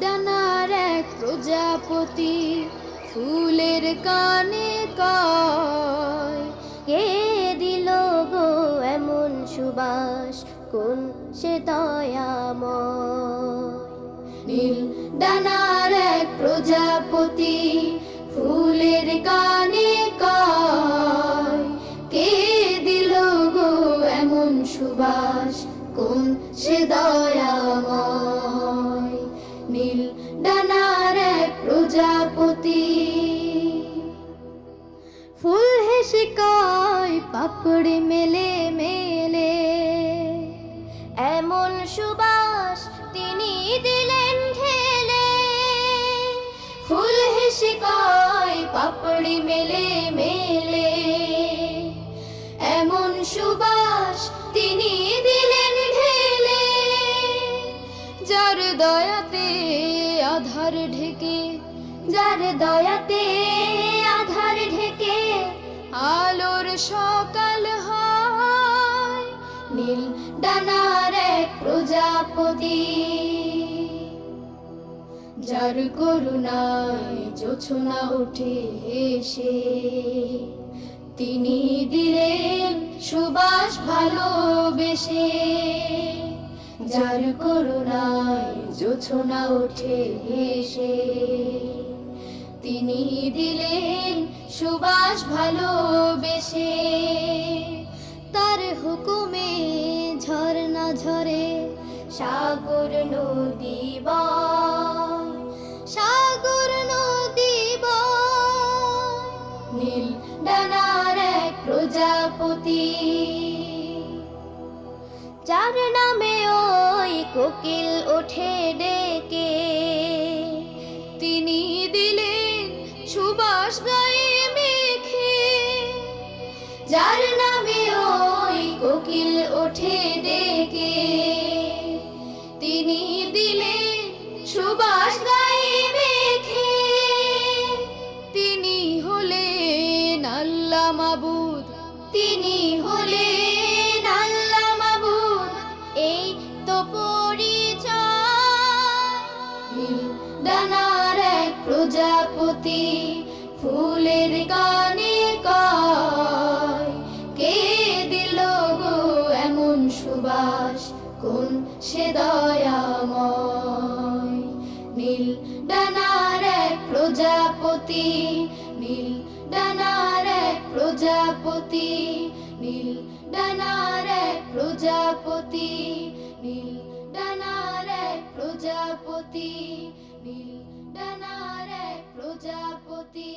ডানার এক প্রজাপতি ফুলের কানে কয়, কে দিল গো এমন সুবাস, কোন সে দয়াময়। নীল ডানার এক প্রজাপতি ফুলের কানে কয়, কে দিল গো এমন সুবাস, কোন সে দয়াময়। নীল ডানার এক প্রজাপতি ফুল হেসে কয়, পাপড়ি মেলে মেলে, এমন সুবাস তিনি দিলেন ঢেলে। ফুল হেসে কয়, পাপড়ি মেলে মেলে, এমন সুবাস তিনি দিলেন ঢেলে। যার দয়াতে আধার ঢেকে, যার দয়াতে আধার ঢেকে আলোর সকাল হয়, নীল ডানার এক প্রজাপতি। যার করুণায় জোছনা ওঠে এসে, তিনি দিলেন সুবাস ভালোবেসে। যার করুণায় জোছনা ওঠে এসে, তিনি দিলেন সুবাস ভালোবেসে। তার হুকুমে ঝরনা ঝরে, সাগর নদী বয়, সাগর নদী বয়। নীল ডানার এক প্রজাপতি যার নামে ওই কোকিল ওঠে ডেকে, তিনি দিলেন সুবাস গায়ে মেখে। যার নামে ওই কোকিল ওঠে ডেকে, তিনি দিলেন সুবাস গায়ে মেখে। তিনি হলেন আল্লাহ মাবুদ, তিনি হলেন আল্লাহ মাবুদ, এই তো পরিচয়। নীল ডানার এক প্রজাপতি ফুলের কানে কয়, কে দিল গো এমন সুবাস, কোন সে দয়াময়। নীল ডানার এক প্রজাপতি, নীল ডানার এক প্রজাপতি, নীল ডানার এক প্রজাপতি, নীল ডানার এক প্রজাপতি, নীল ডানার এক প্রজাপতি।